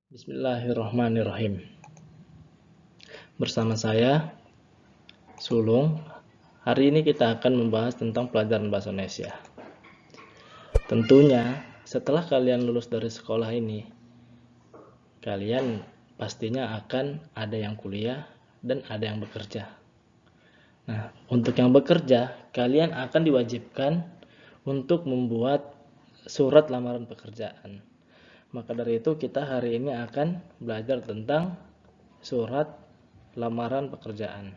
Bismillahirrahmanirrahim. Bersama saya, Sulung. Hari ini kita akan membahas tentang pelajaran bahasa Indonesia. Tentunya, setelah kalian lulus dari sekolah ini, kalian pastinya akan ada yang kuliah dan ada yang bekerja. Nah, untuk yang bekerja, kalian akan diwajibkan untuk membuat surat lamaran pekerjaan. Maka dari itu kita hari ini akan belajar tentang surat lamaran pekerjaan.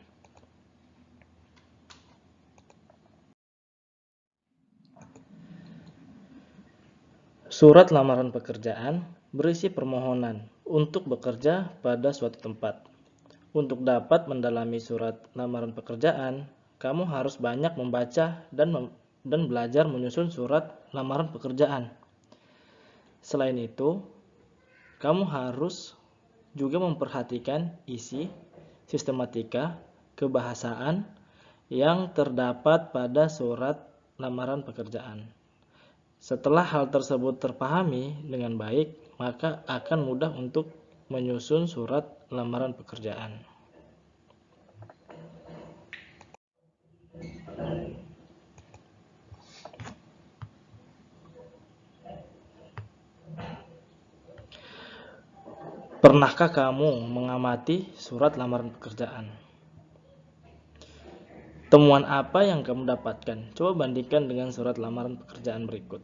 Surat lamaran pekerjaan berisi permohonan untuk bekerja pada suatu tempat. Untuk dapat mendalami surat lamaran pekerjaan, kamu harus banyak membaca dan belajar menyusun surat lamaran pekerjaan. Selain itu, kamu harus juga memperhatikan isi, sistematika, kebahasaan yang terdapat pada surat lamaran pekerjaan. Setelah hal tersebut terpahami dengan baik, maka akan mudah untuk menyusun surat lamaran pekerjaan. Pernahkah kamu mengamati surat lamaran pekerjaan? Temuan apa yang kamu dapatkan? Coba bandingkan dengan surat lamaran pekerjaan berikut.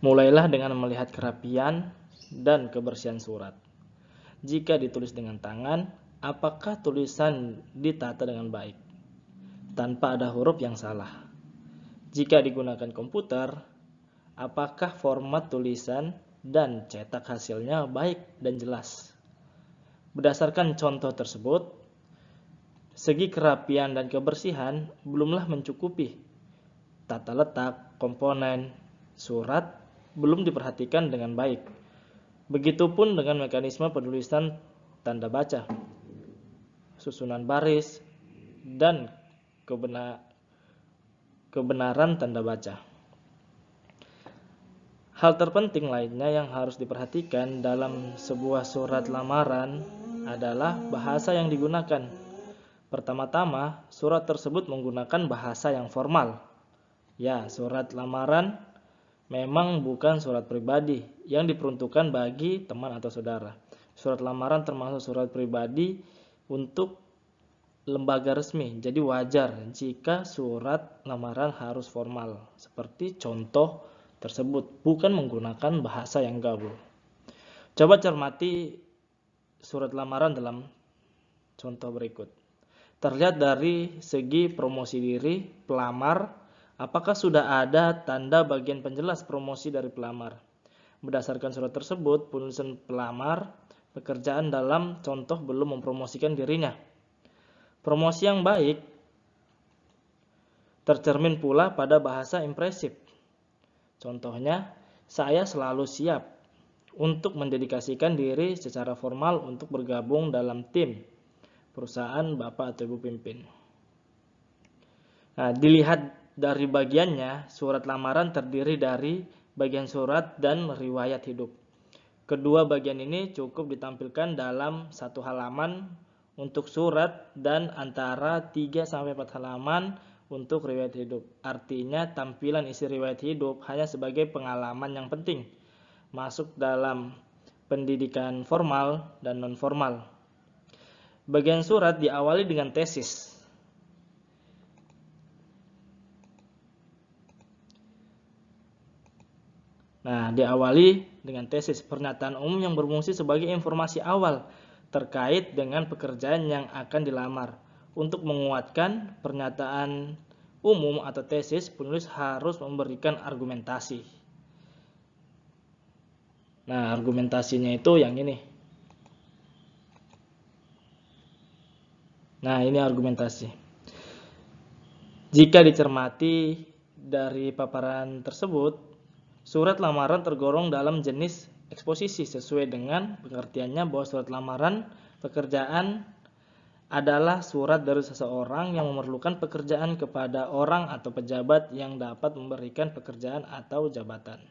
Mulailah dengan melihat kerapian dan kebersihan surat. Jika ditulis dengan tangan, apakah tulisan ditata dengan baik, tanpa ada huruf yang salah? Jika digunakan komputer, apakah format tulisan dan cetak hasilnya baik dan jelas? Berdasarkan contoh tersebut, segi kerapian dan kebersihan belumlah mencukupi. Tata letak komponen surat belum diperhatikan dengan baik. Begitupun dengan mekanisme penulisan tanda baca, susunan baris, dan kebenaran tanda baca. Hal terpenting lainnya yang harus diperhatikan dalam sebuah surat lamaran adalah bahasa yang digunakan. Pertama-tama, surat tersebut menggunakan bahasa yang formal. Ya, surat lamaran memang bukan surat pribadi yang diperuntukkan bagi teman atau saudara. Surat lamaran termasuk surat pribadi untuk lembaga resmi. Jadi wajar jika surat lamaran harus formal, seperti contoh tersebut, bukan menggunakan bahasa yang gaul. Coba cermati surat lamaran dalam contoh berikut. Terlihat dari segi promosi diri pelamar, apakah sudah ada tanda bagian penjelas promosi dari pelamar? Berdasarkan surat tersebut, penulisan pelamar pekerjaan dalam contoh belum mempromosikan dirinya. Promosi yang baik tercermin pula pada bahasa impresif. Contohnya, saya selalu siap untuk mendedikasikan diri secara formal untuk bergabung dalam tim perusahaan Bapak atau Ibu pimpin. Nah, dilihat dari bagiannya, surat lamaran terdiri dari bagian surat dan riwayat hidup. Kedua bagian ini cukup ditampilkan dalam satu halaman untuk surat dan antara 3-4 halaman untuk riwayat hidup. Artinya tampilan isi riwayat hidup hanya sebagai pengalaman yang penting masuk dalam pendidikan formal dan non formal. Bagian surat diawali dengan tesis. Nah, diawali dengan tesis, pernyataan umum yang berfungsi sebagai informasi awal terkait dengan pekerjaan yang akan dilamar. Untuk menguatkan pernyataan umum atau tesis, penulis harus memberikan argumentasi. Nah, argumentasinya itu yang ini. Nah, ini argumentasi. Jika dicermati dari paparan tersebut, surat lamaran tergolong dalam jenis eksposisi sesuai dengan pengertiannya bahwa surat lamaran pekerjaan adalah surat dari seseorang yang memerlukan pekerjaan kepada orang atau pejabat yang dapat memberikan pekerjaan atau jabatan.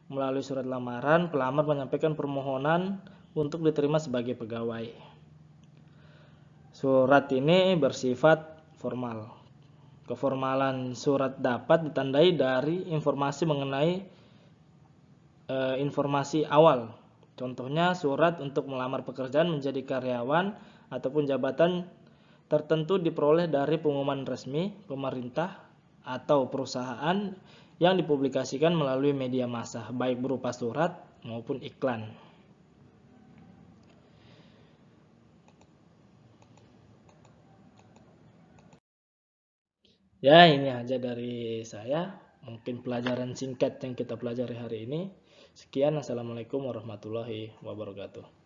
Melalui surat lamaran, pelamar menyampaikan permohonan untuk diterima sebagai pegawai. Surat ini bersifat formal. Keformalan surat dapat ditandai dari informasi mengenai informasi awal. Contohnya surat untuk melamar pekerjaan menjadi karyawan ataupun jabatan tertentu diperoleh dari pengumuman resmi pemerintah atau perusahaan yang dipublikasikan melalui media massa, baik berupa surat maupun iklan. Ya, ini aja dari saya. Mungkin pelajaran singkat yang kita pelajari hari ini. Sekian, assalamualaikum warahmatullahi wabarakatuh.